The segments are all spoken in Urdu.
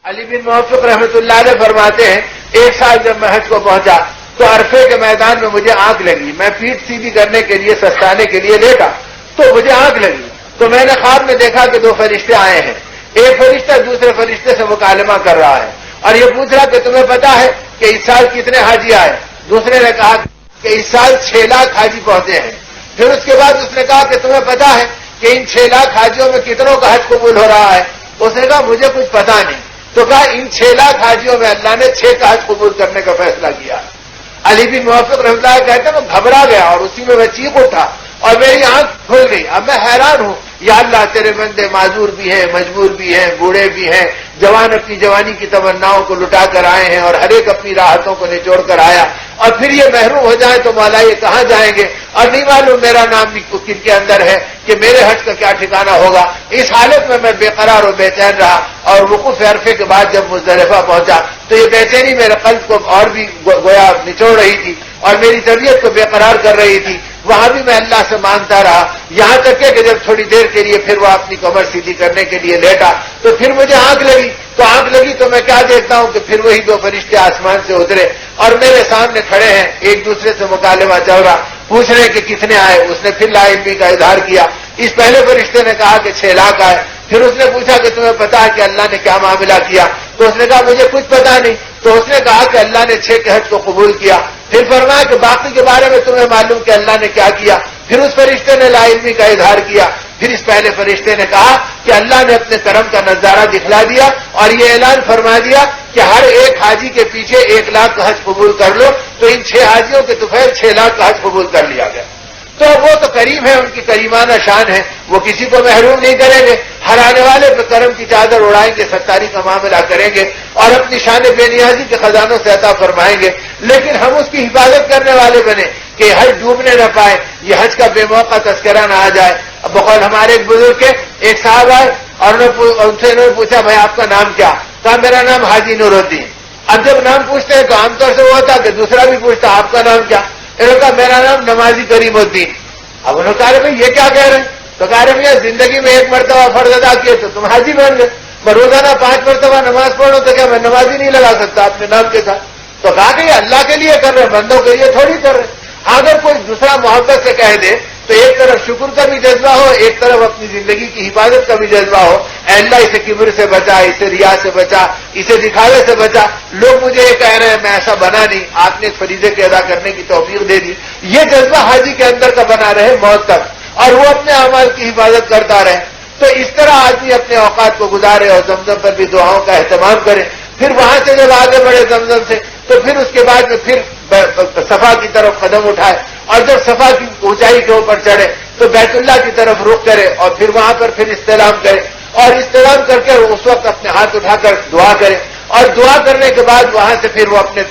علی بن موفق رحمۃ اللہ علیہ فرماتے ہیں ایک سال جب میں حج کو پہنچا تو عرفے کے میدان میں مجھے آنکھ لگی. میں پیٹھ سیدھی کرنے کے لیے سستانے کے لیے لیٹا تو مجھے آنکھ لگی تو میں نے خواب میں دیکھا کہ دو فرشتے آئے ہیں. ایک فرشتہ دوسرے فرشتے سے مکالمہ کر رہا ہے اور یہ پوچھ رہا کہ تمہیں پتا ہے کہ اس سال کتنے حاجی آئے. دوسرے نے کہا کہ اس سال 6 لاکھ حاجی پہنچے ہیں. پھر اس کے بعد اس نے کہا کہ تمہیں پتا ہے کہ ان 6 لاکھ حاجیوں میں کتنوں کا حج قبول ہو رہا ہے. اس نے کہا مجھے کچھ پتا نہیں. تو کہا ان 6 لاکھ حاجیوں میں اللہ نے 6 کا حج قبول کرنے کا فیصلہ کیا. علی بن موفق رحمۃ اللہ کہتے ہیں میں گھبرا گیا اور اسی میں چیخ اٹھا اور میری آنکھ کھل گئی. اب میں حیران ہوں یا اللہ تیرے بندے معذور بھی ہیں, مجبور بھی ہیں, بوڑھے بھی ہیں, جوان اپنی جوانی کی تمناؤں کو لٹا کر آئے ہیں اور ہر ایک اپنی راحتوں کو نچوڑ کر آیا اور پھر یہ محروم ہو جائیں تو مولا یہ کہاں جائیں گے اور نہیں معلوم میرا نام بھی کن کے اندر ہے کہ میرے حج کا کیا ٹھکانہ ہوگا. اس حالت میں بے قرار اور بے چین رہا اور وقوف عرفے کے بعد جب مزدلفہ پہنچا تو یہ بے چینی میرے قلب کو اور بھی گویا نچوڑ رہی تھی اور میری طبیعت کو بے قرار کر رہی تھی. وہاں بھی میں اللہ سے مانگتا رہا یہاں تک کہ جب تھوڑی دیر کے لیے پھر وہ اپنی کمر سیدھی کرنے کے لیے لیٹا تو پھر مجھے آنکھ لگی تو میں کیا دیکھتا ہوں کہ پھر وہی دو فرشتے آسمان سے اترے اور میرے سامنے کھڑے ہیں. ایک دوسرے سے مکالمہ چل رہا, پوچھ رہے کہ کتنے آئے. اس نے پھر لا علمی کا اظہار کیا. اس پہلے فرشتے نے کہا کہ 6 لاکھ آئے. پھر اس نے پوچھا کہ تمہیں پتا ہے کہ اللہ نے کیا معاملہ کیا. تو اس نے کہا مجھے کچھ پتا نہیں. تو اس نے کہا کہ اللہ نے 6 کے حج کو قبول کیا. پھر فرمایا کہ باقی کے بارے میں تمہیں معلوم کہ اللہ نے کیا کیا. پھر اس فرشتے نے لا علمی کا اظہار کیا. پھر اس پہلے فرشتے نے کہا کہ اللہ نے اپنے کرم کا نظارہ دکھلا دیا اور یہ اعلان فرما دیا کہ ہر ایک حاجی کے پیچھے 1 لاکھ کا حج قبول کر لو. تو ان 6 حاجیوں کے طفیل 6 لاکھ کا حج قبول کر لیا گیا. تو وہ تو کریم ہے, ان کی کریمانہ شان ہے, وہ کسی کو محروم نہیں کریں گے. ہر آنے والے پہ کرم کی چادر اڑائیں گے, ستاری کا معاملہ کریں گے اور اپنی شان بے نیازی کے خزانوں سے عطا فرمائیں گے. لیکن ہم اس کی حفاظت کرنے والے بنے کہ حج ڈوبنے نہ پائے, یہ حج کا بے موقع تذکرہ نہ آ جائے. اب بقول ہمارے ایک بزرگ کے ایک صاحب آئے اور ان سے انہوں نے پوچھا بھائی آپ کا نام کیا؟ کہا میرا نام حاجی نور الدین. اب جب نام پوچھتے ہیں تو عام طور سے وہ ہوتا کہ دوسرا بھی پوچھتا آپ کا نام کیا؟ انہوں نے کہا میرا نام نمازی کریم الدین. اب انہوں نے کہا بھائی یہ کیا کہہ رہے ہیں؟ تو کہہ رہے بھیا زندگی میں 1 مرتبہ فرض ادا کیے تو تم حاجی بن گئے. میں روزانہ 5 مرتبہ نماز پڑھوں تو کیا میں نمازی نہیں لگا سکتا اپنے نام کے ساتھ؟ تو کہا کہ یہ اللہ کے لیے کر رہے, بندوں کے لیے تھوڑی کر رہے. اگر کوئی دوسرا محبت سے کہہ دے تو ایک طرف شکر کا بھی جذبہ ہو, ایک طرف اپنی زندگی کی حفاظت کا بھی جذبہ ہو. اے اللہ اسے کبر سے بچا, اسے ریا سے بچا, اسے دکھاوے سے بچا. لوگ مجھے یہ کہہ رہے ہیں میں ایسا بنا نہیں, آپ نے فریضے کے ادا کرنے کی توفیق دے دی. یہ جذبہ حاجی کے اندر کا بنا رہے موت تک اور وہ اپنے اعمال کی حفاظت کرتا رہے. تو اس طرح آدمی اپنے اوقات کو گزارے اور زمزم پر بھی دعاؤں کا اہتمام کرے. پھر وہاں سے جب آگے بڑھے زمزم سے تو پھر اس کے بعد میں پھر صفا کی طرف قدم اٹھائے اور جب صفا کی اونچائی کے اوپر چڑھے تو بیت اللہ کی طرف رخ کرے اور پھر وہاں پر پھر استلام کرے اور استلام کر کے اس وقت اپنے ہاتھ اٹھا کر دعا کرے اور دعا کرنے کے بعد وہاں سے پھر وہ اپنے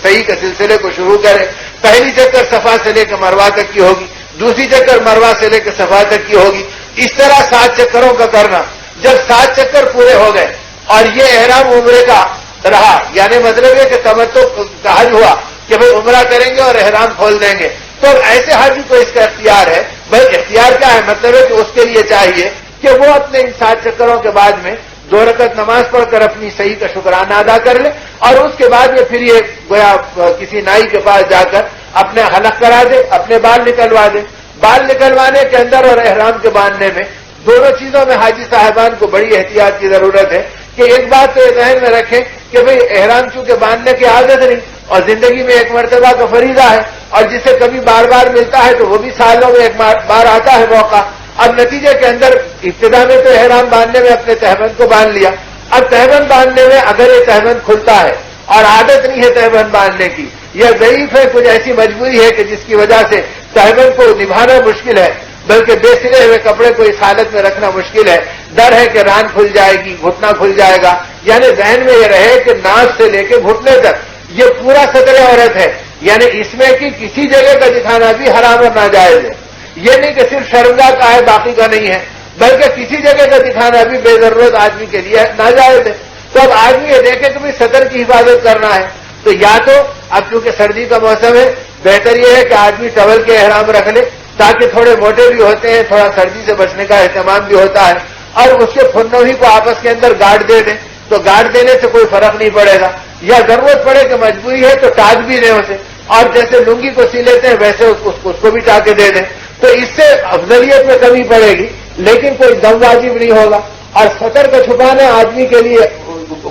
صحیح کے سلسلے کو شروع کرے. پہلی چکر صفا سے لے کے مروا تک کی ہوگی, دوسری چکر مروا سے لے کے صفا تک کی ہوگی. اس طرح 7 چکروں کا کرنا. جب 7 چکر پورے ہو گئے اور یہ احرام عمرے کا رہا, یعنی مطلب ہے کہ تمتع کا حج ہوا کہ بھئی عمرہ کریں گے اور احرام کھول دیں گے, تو ایسے حاجی کو اس کا اختیار ہے. بھائی اختیار کیا ہے؟ مطلب ہے کہ اس کے لیے چاہیے کہ وہ اپنے ان 7 چکروں کے بعد میں 2 رکعت نماز پڑھ کر اپنی صحیح کا شکرانہ ادا کر لے اور اس کے بعد میں پھر یہ گویا کسی نائی کے پاس جا کر اپنے حلق کرا دے, اپنے بال نکلوا دے. بال نکلوانے کے اندر اور احرام کے باندھنے میں دونوں چیزوں میں حاجی صاحبان کو بڑی احتیاط کی ضرورت ہے کہ ایک بات تو یہ ذہن میں رکھیں کہ بھئی احرام چونکہ باندھنے کی عادت نہیں اور زندگی میں 1 مرتبہ کا فریضہ ہے اور جسے کبھی بار بار ملتا ہے تو وہ بھی سالوں میں 1 بار آتا ہے موقع. اب نتیجے کے اندر ابتدا میں تو احرام باندھنے میں اپنے تہبند کو باندھ لیا. اب تہبند باندھنے میں اگر یہ تہبند کھلتا ہے اور عادت نہیں ہے تہبند باندھنے کی, یہ ضعیف ہے, کچھ ایسی مجبوری ہے کہ جس کی وجہ سے تہبند کو نبھانا مشکل ہے, بلکہ بے سلے ہوئے کپڑے کو اس حالت میں رکھنا مشکل ہے. ڈر ہے کہ ران کھل جائے گی, گھٹنا کھل جائے گا. یعنی ذہن میں یہ رہے کہ ناک سے لے کے گھٹنے تک یہ پورا ستر عورت ہے, یعنی اس میں کی کسی جگہ کا دکھانا بھی حرام اور ناجائز ہے. یہ نہیں کہ صرف شرمگاہ کا ہے باقی کا نہیں ہے, بلکہ کسی جگہ کا دکھانا بھی بے ضرورت آدمی کے لیے ناجائز ہے. تو اب آدمی یہ دیکھے کہ بھائی صدر کی حفاظت کرنا ہے تو یا تو اب چونکہ سردی کا موسم ہے بہتر یہ ہے کہ آدمی ٹاول کے احرام رکھ لے تاکہ تھوڑے موٹے بھی ہوتے ہیں, تھوڑا سردی سے بچنے کا اہتمام بھی ہوتا ہے, اور اس کے پھنوں ہی کو آپس کے اندر گاڑ دے دیں تو گارڈ دینے سے کوئی فرق نہیں پڑے گا، یا ضرورت پڑے کہ مجبوری ہے تو ٹاک بھی دیں اسے، اور جیسے لنگی کو سی لیتے ہیں ویسے اس کو بھی ٹاکے دے دیں، تو اس سے افضلیت میں کمی پڑے گی، لیکن کوئی دم واجب نہیں ہوگا۔ اور سطر کا چھپانا آدمی کے لیے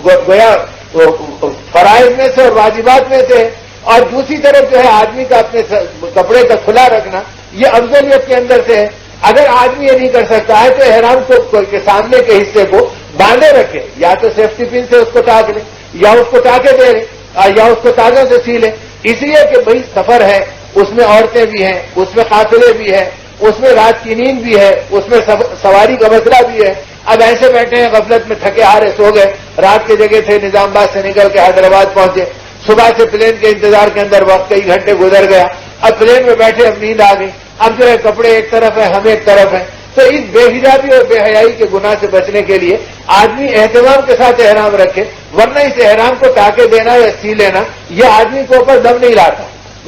گویا فرائض میں سے اور واجبات میں سے، اور دوسری طرف جو ہے آدمی کا اپنے کپڑے کا کھلا رکھنا یہ افضلیت کے اندر سے ہے۔ اگر آدمی یہ نہیں کر سکتا ہے تو احرام کے سامنے کے حصے کو باندھے رکھے، یا تو سیفٹی پن سے اس کو ٹاک لیں، یا اس کو ٹاکے دے لیں، یا اس کو تاگوں سے سی لیں، اس لیے کہ بھئی سفر ہے، اس میں عورتیں بھی ہیں، اس میں قافلے بھی ہیں، اس میں رات کی نیند بھی ہے، اس میں سواری کا مسئلہ بھی ہے۔ اب ایسے بیٹھے ہیں غفلت میں، تھکے ہارے سو گئے، رات کی جگہ تھے، نظام آباد سے نکل کے حیدرآباد پہنچے، صبح سے پلین کے انتظار کے اندر وقت کئی گھنٹے گزر گیا، اب پلین میں بیٹھے، اب نیند آ گئی، اب جو ہے کپڑے ایک طرف ہیں، ہم ایک طرف ہیں، تو اس بے حجابی اور بے حیائی کے گناہ سے بچنے کے لیے آدمی اہتمام کے ساتھ احرام رکھے، ورنہ اس احرام کو ٹاکے دینا یا سی لینا یہ آدمی کے اوپر دم نہیں لاتا،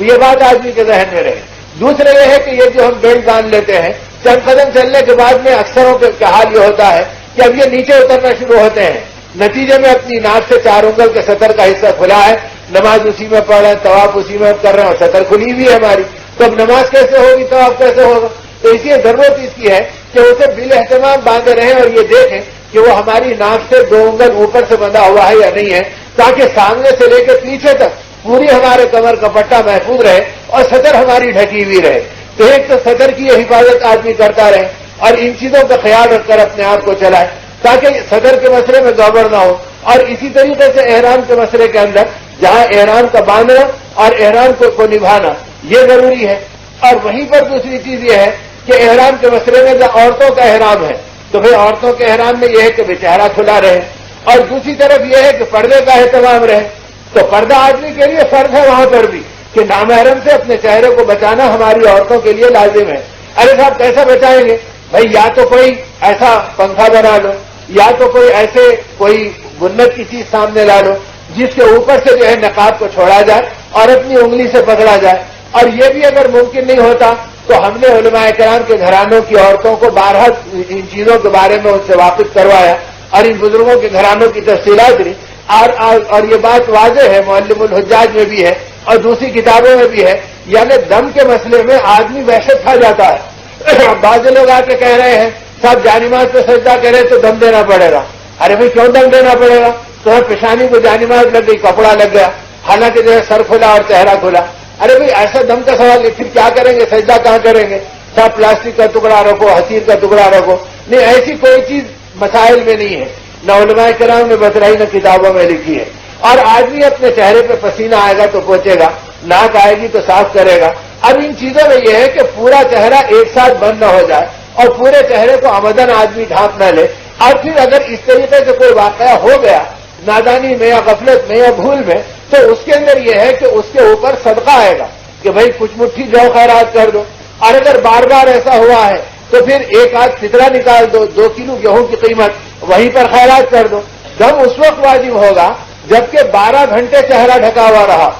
یہ بات آدمی کے ذہن میں رہے۔ دوسرا یہ ہے کہ یہ جو ہم بیلٹ باندھ لیتے ہیں، چند قدم چلنے کے بعد میں اکثروں کا حال یہ ہوتا ہے کہ اب یہ نیچے اترنا شروع ہوتے ہیں، نتیجے میں اپنی ناک سے 4 انگل کے سطر کا حصہ کھلا ہے، نماز اسی میں پڑھ رہے ہیں، طواف اسی میں کر رہے ہیں، اور سطر کھلی ہوئی ہے ہماری، تو اب نماز کیسے ہوگی، طواف کیسے ہوگا؟ تو اس لیے ضرورت اس کی ہے کہ اسے بال اہتمام باندھے رہیں اور یہ دیکھیں کہ وہ ہماری ناک سے 2 انگل اوپر سے بندھا ہوا ہے یا نہیں ہے، تاکہ سامنے سے لے کے پیچھے تک پوری ہمارے کمر کا پٹا محفوظ رہے اور سطر ہماری ڈھکی ہوئی رہے۔ تو ایک تو سطر کی یہ حفاظت آدمی کرتا رہے اور ان چیزوں کا خیال رکھ کر اپنے آپ کو چلائے تاکہ سطر کے مسئلے میں گڑبڑ نہ ہو، اور اسی طریقے سے احرام کے مسئلے کے اندر جہاں احرام کا باندھنا اور احرام کو نبھانا یہ ضروری ہے۔ اور وہیں پر دوسری چیز یہ ہے کہ احرام کے مسئلے میں جہاں عورتوں کا احرام ہے تو پھر عورتوں کے احرام میں یہ ہے کہ بے چہرہ کھلا رہے، اور دوسری طرف یہ ہے کہ پردے کا اہتمام رہے۔ تو پردہ آدمی کے لیے فرض ہے وہاں پر بھی کہ نامحرم سے اپنے چہرے کو بچانا ہماری عورتوں کے لیے لازم ہے۔ ارے صاحب کیسا بچائیں گے بھائی؟ یا تو کوئی ایسا پنکھا بنا لو، یا تو کوئی بنت کی چیز سامنے لا لو جس کے اوپر سے جو ہے نقاب کو چھوڑا جائے اور اپنی انگلی سے پکڑا جائے، اور یہ بھی اگر ممکن نہیں ہوتا تو ہم نے علماء کرام کے گھرانوں کی عورتوں کو بارہا ان چیزوں کے بارے میں ان سے واقف کروایا اور ان بزرگوں کے گھرانوں کی تفصیلات دی، اور یہ بات واضح ہے، معلم الحجاج میں بھی ہے اور دوسری کتابوں میں بھی ہے، یعنی دم کے مسئلے میں آدمی وحشت کھا جاتا ہے۔ بعض لوگ آ کے کہہ رہے ہیں صاحب جانماز پہ سجدہ کرے تو دم دینا پڑے گا۔ ارے بھائی کیوں دم دینا پڑے گا؟ تو پیشانی کو جانماز لگ گئی، کپڑا لگ گیا، حالانکہ جو ہے سر کھلا اور چہرہ کھلا۔ ارے بھائی ایسا دم کا سوال ہے، پھر کیا کریں گے؟ سجدہ کہاں کریں گے؟ صاحب پلاسٹک کا ٹکڑا رکھو، حصیر کا ٹکڑا رکھو۔ نہیں، ایسی کوئی چیز مسائل میں نہیں ہے، نہ علماء کرام نے بتلائی نہ کتابوں میں لکھی ہے۔ اور آدمی اپنے چہرے پہ پسینہ آئے گا تو پوچھے گا، ناک آئے گی تو صاف کرے گا۔ اب ان چیزوں میں یہ ہے کہ پورا چہرہ ایک ساتھ بند نہ ہو جائے اور پورے چہرے کو آمدن آدمی ڈھانپ نہ لے، اور پھر اگر اس طریقے سے کوئی واقعہ ہو گیا نادانی میں یا غفلت میں یا بھول میں، تو اس کے اندر یہ ہے کہ اس کے اوپر صدقہ آئے گا کہ بھائی کچھ مٹھی جو خیرات کر دو، اور اگر بار بار ایسا ہوا ہے تو پھر 1 آدھ فطرہ نکال دو، 2 کلو گیہوں کی قیمت وہیں پر خیرات کر دو۔ دم اس وقت واجب ہوگا جبکہ 12 گھنٹے چہرہ ڈھکا ہوا رہا،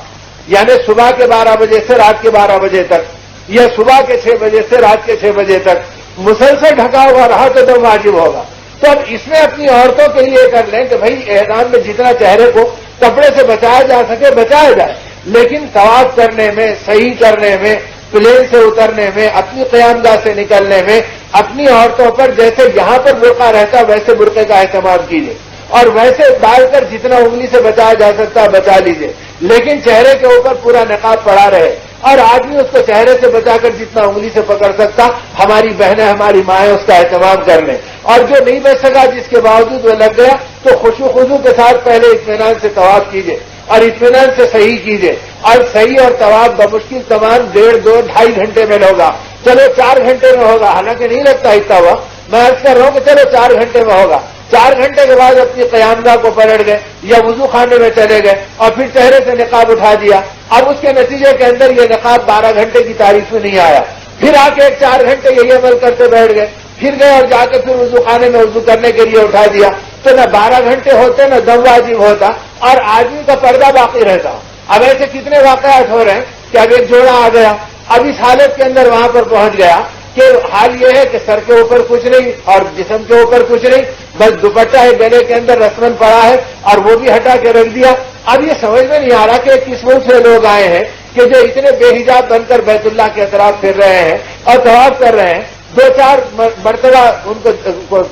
یعنی صبح کے 12 بجے سے رات کے 12 بجے تک، یا صبح کے 6 بجے سے رات کے 6 بجے تک مسلسل ڈھکا ہوا رہا تو دم واجب ہوگا۔ تو اب اس میں اپنی عورتوں کے لیے کر لیں کہ بھائی احرام میں جتنا چہرے کو کپڑے سے بچایا جا سکے بچایا جائے، لیکن طواف کرنے میں، صحیح کرنے میں، پلین سے اترنے میں، اپنی قیامگاہ سے نکلنے میں اپنی عورتوں پر جیسے یہاں پر برقع رہتا ویسے برقعے کا اہتمام کیجیے، اور ویسے ڈال کر جتنا انگلی سے بچایا جا سکتا بچا لیجیے، لیکن چہرے کے اوپر پورا نقاب پڑا رہے، اور آدمی اس کو چہرے سے بچا کر جتنا انگلی سے پکڑ سکتا، ہماری بہنیں ہماری مائیں اس کا اہتمام کر لیں، اور جو نہیں بچ سکا جس کے باوجود وہ لگ گیا تو خشوع خضوع کے ساتھ پہلے اطمینان سے طواف کیجیے اور اطمینان سے صحیح کیجیے، اور صحیح اور طواف بمشکل تمام 1.5 2 2.5 گھنٹے میں ہوگا، چلو 4 گھنٹے میں ہوگا، حالانکہ نہیں لگتا اتنا ہوا، میں عرض کر رہا ہوں کہ چلو 4 گھنٹے میں ہوگا۔ 4 گھنٹے کے بعد اپنی قیامگاہ کو پلٹ گئے یا وضو خانے میں چلے گئے اور پھر چہرے سے نقاب اٹھا دیا، اب اس کے نتیجے کے اندر یہ نقاب 12 گھنٹے کی تاریخ میں نہیں آیا، پھر آ کے 4 گھنٹے یہی عمل کرتے بیٹھ گئے، پھر گئے اور جا کے پھر وضو خانے میں وضو کرنے کے لیے اٹھا دیا، تو نہ 12 گھنٹے ہوتے نہ دم واجب ہوتا اور آدمی کا پردہ باقی رہتا۔ اب ایسے کتنے واقعات ہو رہے ہیں کہ اب ایک جوڑا آ گیا، اب اس حالت کے اندر وہاں پر پہنچ گیا کہ حال یہ ہے کہ سر کے اوپر کچھ نہیں اور جسم کے اوپر کچھ نہیں، بس دوپٹہ ہے گلے کے اندر رسمن پڑا ہے اور وہ بھی ہٹا کے رکھ دیا. اب یہ سمجھ میں نہیں آ رہا کہ کس ملک سے لوگ آئے ہیں کہ جو اتنے بے حجاب بن کر بیت اللہ کے اطراف پھر رہے ہیں اور طواف کر رہے ہیں. 2-4 مرتبہ ان کو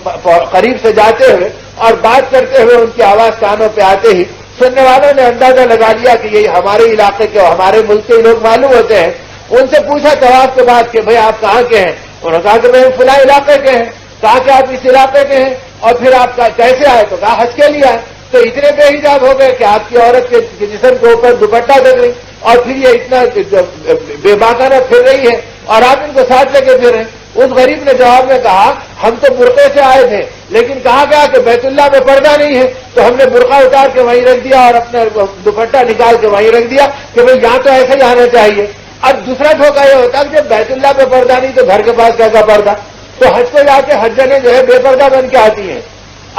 قریب سے جاتے ہوئے اور بات کرتے ہوئے ان کی آواز کانوں پہ آتے ہی سننے والوں نے اندازہ لگا لیا کہ یہ ہمارے علاقے کے ہمارے ملک کے لوگ معلوم ہوتے ہیں. ان سے پوچھا طواف کے بعد کہ بھئی آپ کہاں کے ہیں؟ انہوں نے کہا کہ میں فلاں علاقے کے ہیں. کہا کہ آپ اس علاقے کے ہیں اور پھر آپ کیسے آئے؟ تو کہا حج کے لیے آئے. تو اتنے بے حجاب ہو گئے کہ آپ کی عورت کے جسم کے اوپر دوپٹہ دے رہی اور پھر یہ اتنا بے باکانہ پھر رہی ہے اور آپ ان کو ساتھ لے کے پھر رہے ہیں. اس غریب نے جواب میں کہا ہم تو برقعے سے آئے تھے لیکن کہا گیا کہ بیت اللہ میں پردہ نہیں ہے تو ہم نے برقع اتار کے وہیں رکھ دیا اور اپنا دوپٹہ نکال کے وہیں رکھ دیا کہ بھئی یہاں تو ایسے ہی آنا چاہیے. اب دوسرا دھوکہ یہ ہوتا کہ جب بیت اللہ میں پردہ نہیں تو گھر کے پاس کا پردہ. تو حج پہ جا کے حجنے جو ہے بے پردہ بن کے آتی ہیں.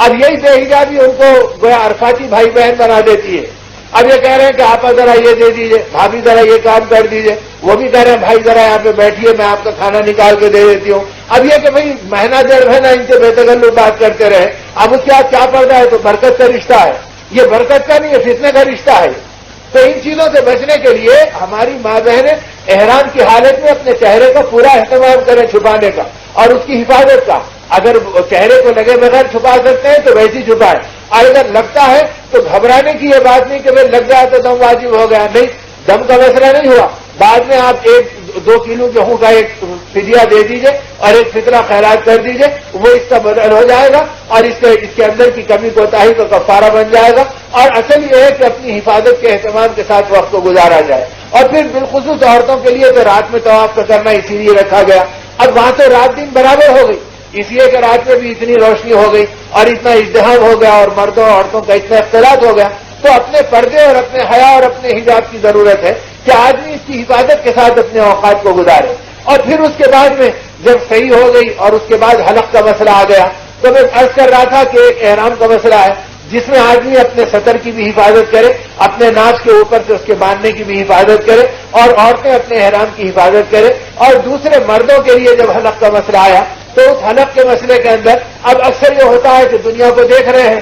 اب یہی بے حجابی ان کو گویا عرفاتی بھائی بہن بنا دیتی ہے. اب یہ کہہ رہے ہیں کہ آپ ذرا یہ دے دیجئے، بھابھی ذرا یہ کام کر دیجئے. وہ بھی کہہ رہے ہیں بھائی ذرا یہاں پہ بیٹھیے میں آپ کا کھانا نکال کے دے دیتی ہوں. اب یہ کہ بھئی مہینہ 1.5 مہینہ ان کے بے تکلف بات کرتے رہے. اب اس کے بعد کیا پردہ ہے؟ تو برکت کا رشتہ ہے. یہ برکت کا نہیں ہے، فتنے کا رشتہ ہے. تو ان چیزوں سے بچنے کے لیے ہماری ماں بہنیں احرام کی حالت میں اپنے چہرے کا پورا اہتمام کریں چھپانے کا اور اس کی حفاظت کا. اگر چہرے کو لگے بغیر چھپا سکتے ہیں تو ویسے چھپائیں. اور اگر لگتا ہے تو گھبرانے کی یہ بات نہیں کہ بھائی لگ جائے تو دم واجب ہو گیا. نہیں، دم کا مسئلہ نہیں ہوا. بعد میں آپ 1-2 کلو گیہوں کا ایک فدیہ دے دیجئے اور ایک فطرہ خیرات کر دیجئے، وہ اس کا بدل ہو جائے گا اور اس کے اندر کی کمی کوتاہی کا کفارہ بن جائے گا. اور اصل یہ ہے کہ اپنی حفاظت کے اہتمام کے ساتھ وقت کو گزارا جائے. اور پھر بالخصوص عورتوں کے لیے تو رات میں طواف کرنا اسی لیے رکھا گیا. اب وہاں تو رات دن برابر ہو گئی، اس لیے کہ رات میں بھی اتنی روشنی ہو گئی اور اتنا ازدحام ہو گیا اور مردوں اور عورتوں کا اتنا اختلاط ہو گیا. تو اپنے پردے اور اپنے حیا اور اپنے حجاب کی ضرورت ہے کہ آدمی اس کی حفاظت کے ساتھ اپنے اوقات کو گزارے. اور پھر اس کے بعد میں جب صحیح ہو گئی اور اس کے بعد حلق کا مسئلہ آ گیا تو میں عرض کر رہا تھا کہ ایک احرام کا مسئلہ ہے جس میں آدمی اپنے سطر کی بھی حفاظت کرے، اپنے ناچ کے اوپر سے اس کے باندھنے کی بھی حفاظت کرے اور عورتیں اپنے احرام کی حفاظت کرے. اور دوسرے مردوں کے لیے جب حلق کا مسئلہ آیا تو اس حلق کے مسئلے کے اندر اب اکثر یہ ہوتا ہے کہ دنیا کو دیکھ رہے ہیں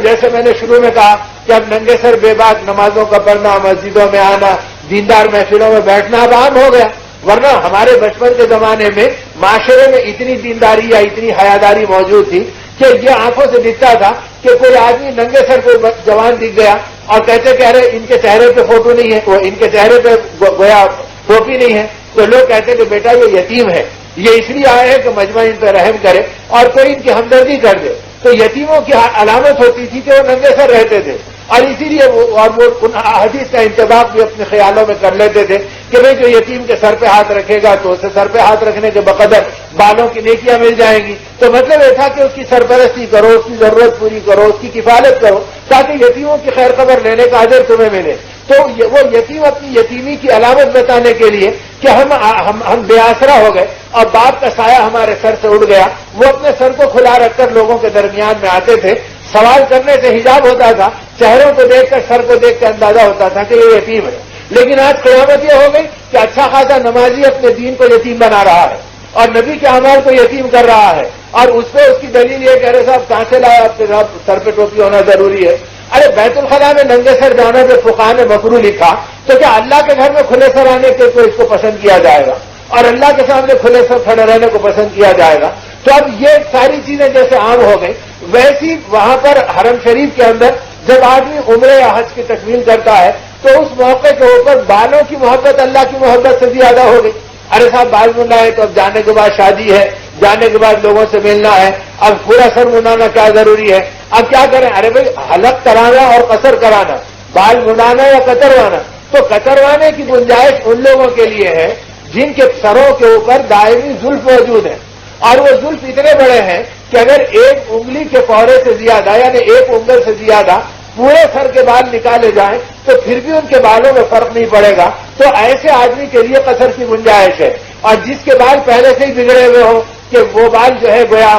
جیسے میں نے شروع میں کہا کہ اب ننگے سر بے باک نمازوں کا پڑھنا، مسجدوں میں آنا، دیندار محفلوں میں بیٹھنا اب عام ہو گیا. ورنہ ہمارے بچپن کے زمانے میں معاشرے میں اتنی دینداری یا اتنی حیاداری موجود تھی کہ یہ آنکھوں سے دکھتا تھا کہ کوئی آدمی ننگے سر کوئی جوان دکھ گیا اور کہتے کہہ رہے ان کے چہرے پہ فوٹو نہیں ہے، وہ ان کے چہرے پہ گویا ٹوپی نہیں ہے، تو لوگ کہتے کہ بیٹا یہ یتیم ہے، یہ اس لیے آئے ہیں کہ مجمع ان پہ رحم کرے اور کوئی ان کی ہمدردی کر دے. تو یتیموں کی علامت ہوتی تھی کہ وہ ننگے سر رہتے تھے اور اسی لیے وہ ان حدیث کا انتباہ بھی اپنے خیالوں میں کر لیتے تھے کہ بھئی جو یتیم کے سر پہ ہاتھ رکھے گا تو اسے سر پہ ہاتھ رکھنے کے بقدر بالوں کی نیکیاں مل جائیں گی. تو مطلب یہ تھا کہ اس کی سرپرستی کرو، اس کی ضرورت پوری کرو، اس کی کفالت کرو تاکہ یتیموں کی خیر خبر لینے کا اجر تمہیں ملے. تو وہ یتیم اپنی یتیمی کی علامت بتانے کے لیے کہ ہم بے آسرا ہو گئے اور باپ کا سایہ ہمارے سر سے اڑ گیا، وہ اپنے سر کو کھلا رکھ کر لوگوں کے درمیان میں آتے تھے. سوال کرنے سے حجاب ہوتا تھا، چہروں کو دیکھ کر سر کو دیکھ کر اندازہ ہوتا تھا کہ یہ یتیم ہے. لیکن آج قیامت یہ ہو گئی کہ اچھا خاصا نمازی اپنے دین کو یتیم بنا رہا ہے اور نبی کے اعمال کو یتیم کر رہا ہے اور اس پہ اس کی دلیل یہ کہہ رہے صاحب کہاں سے لایا آپ کے صاحب سر پہ ٹوپی ہونا ضروری ہے. ارے بیت الخلاء میں ننگے سر جانا جو فقہاء نے مکروہ لکھا تو کیا اللہ کے گھر میں کھلے سر آنے کے تو اس کو پسند کیا جائے گا اور اللہ کے سامنے کھلے سر کھڑے رہنے کو پسند کیا جائے گا؟ تو اب یہ ساری چیزیں جیسے عام ہو گئی ویسی وہاں پر حرم شریف کے اندر جب آدمی عمرے یا حج کی تکمیل کرتا ہے تو اس موقع کے اوپر بالوں کی محبت اللہ کی محبت سے زیادہ ہو گئی. ارے صاحب بال منڈا ہے تو اب جانے کے بعد شادی ہے، جانے کے بعد لوگوں سے ملنا ہے، اب پورا سر منڈانا کیا ضروری ہے؟ اب کیا کریں؟ ارے بھائی حلق کرانا اور قصر کرانا، بال منڈانا یا کتروانا؟ تو کتروانے کی گنجائش ان لوگوں کے لیے ہے جن کے سروں کے اوپر دائمی زلف موجود ہے اور وہ زلف اتنے بڑے ہیں کہ اگر ایک انگلی کے پورے سے زیادہ یعنی ایک انگل سے زیادہ پورے سر کے بال نکالے جائیں تو پھر بھی ان کے بالوں میں فرق نہیں پڑے گا. تو ایسے آدمی کے لیے قصر کی گنجائش ہے. اور جس کے بال پہلے سے ہی بگڑے ہوئے ہو کہ وہ بال جو ہے گویا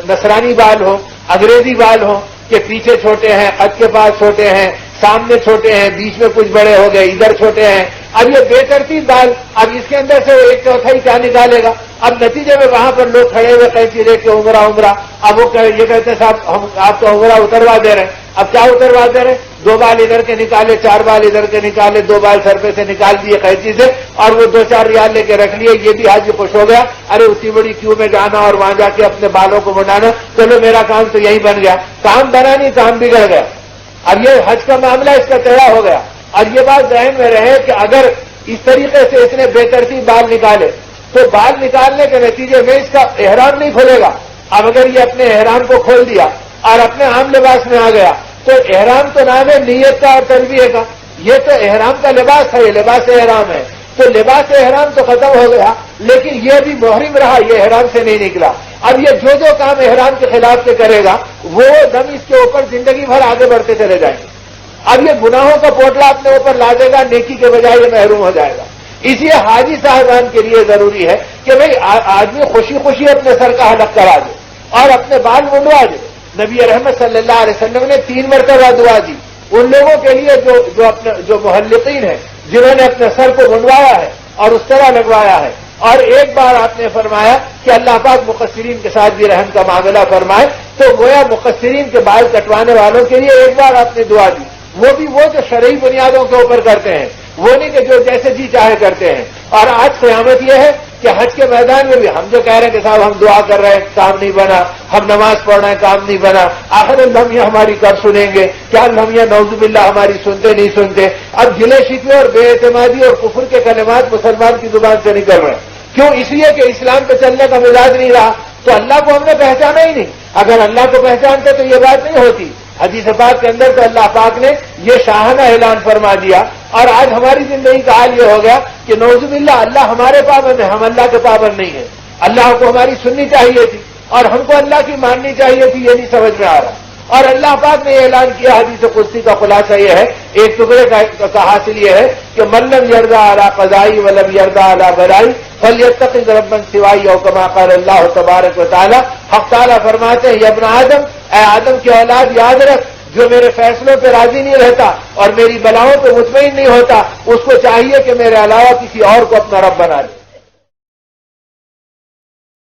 نصرانی بال ہو، انگریزی بال ہو کہ پیچھے چھوٹے ہیں، قد کے پاس چھوٹے ہیں، سامنے چھوٹے ہیں، بیچ میں کچھ بڑے ہو گئے، ادھر چھوٹے ہیں. اب یہ بے ترتیب بال، اب اس کے اندر سے 1/4 کیا نکالے گا؟ اب نتیجے میں وہاں پر لوگ کھڑے ہوئے قینچی لے کے عمرہ اب وہ یہ کہتے ہیں صاحب ہم آپ کا عمرہ اتروا دے رہے ہیں. اب کیا اتروا دے رہے ہیں؟ 2 بال ادھر کے نکالے, 4 بال ادھر کے نکالے, 2 بال سر پہ سے نکال دیے قینچی سے, اور وہ 2-4 ریال لے کے رکھ لیے. یہ بھی حاجی خوش ہو گیا, ارے اتنی بڑی کیوں میں جانا اور وہاں جا کے اپنے بالوں کو منڈانا, چلو میرا کام تو یہی بن گیا. کام بنا نہیں, کام بگڑ گیا. اب یہ حج کا معاملہ اس کا ٹیڑھا ہو گیا. اب یہ بات ذہن میں رہے کہ اگر اس طریقے سے اس نے بے ترتیب بال نکالے تو بال نکالنے کے نتیجے میں اس کا احرام نہیں کھلے گا. اب اگر یہ اپنے احرام کو کھول دیا اور اپنے عام لباس میں آ گیا تو احرام تو نام ہے نیت کا اور تلبیہ کا, یہ تو احرام کا لباس ہے, یہ لباس احرام ہے, تو لباس احرام تو ختم ہو گیا, لیکن یہ بھی محرم رہا, یہ احرام سے نہیں نکلا. اب یہ جو کام احرام کے خلاف سے کرے گا وہ دم اس کے اوپر زندگی بھر آگے بڑھتے چلے جائیں گے. اب یہ گناہوں کا پوٹلا اپنے اوپر لا دے گا, نیکی کے بجائے یہ محروم ہو جائے گا. اس لیے حاجی صاحبان کے لیے ضروری ہے کہ بھئی آدمی خوشی خوشی اپنے سر کا حلق کرا دے اور اپنے بال منڈوا دے. نبی رحمت صلی اللہ علیہ وسلم نے 3 مرتبہ دعا دی ان لوگوں کے لیے جو محلقین ہیں, جنہوں نے اپنے سر کو منڈوایا ہے اور اس طرح لگوایا ہے. اور ایک بار آپ نے فرمایا کہ اللہ پاک مقصرین کے ساتھ بھی رحم کا معاملہ فرمائے, تو گویا مقصرین کے بال کٹوانے والوں کے لیے ایک بار آپ نے دعا دی, وہ بھی وہ جو شرعی بنیادوں کے اوپر کرتے ہیں, وہ نہیں کہ جو جیسے جی چاہے کرتے ہیں. اور آج قیامت یہ ہے کہ حج کے میدان میں بھی ہم جو کہہ رہے ہیں کہ صاحب ہم دعا کر رہے ہیں کام نہیں بنا, ہم نماز پڑھ رہے ہیں کام نہیں بنا, آخر الحمیہ ہماری کب سنیں گے؟ کیا الحمیہ نعوذ باللہ ہماری سنتے نہیں سنتے؟ اب گلے شکوے اور بے اعتمادی اور کفر کے کلمات مسلمان کی زبان سے نکل رہے ہیں. کیوں؟ اس لیے کہ اسلام پہ چلنے کا مزاج نہیں رہا, تو اللہ کو ہم نے پہچانا ہی نہیں. اگر اللہ کو پہچانتے تو یہ بات نہیں ہوتی. حدیث پاک کے اندر تو اللہ پاک نے یہ شاہانہ اعلان فرما دیا, اور آج ہماری زندگی کا حال یہ ہو گیا کہ نعوذ باللہ اللہ ہمارے پابند ہے, ہم اللہ کے پابند نہیں ہیں. اللہ کو ہماری سننی چاہیے تھی اور ہم کو اللہ کی ماننی چاہیے تھی, یہ نہیں سمجھ میں آ رہا. اور اللہ پاک نے یہ اعلان کیا, حدیث قدسی کا خلاصہ یہ ہے, ایک ٹکڑے کا حاصل یہ ہے کہ من لم یرضى علی قضائی ولم یرضى علی بلائی فلیتخذ ربا سوائی, او کما قال اللہ تبارک و تعالی. حق تعالیٰ فرماتے ہیں, یا ابن آدم, اے آدم کی اولاد, یاد رکھ جو میرے فیصلوں پہ راضی نہیں رہتا اور میری بلاؤں پہ مطمئن نہیں ہوتا, اس کو چاہیے کہ میرے علاوہ کسی اور کو اپنا رب بنا لے.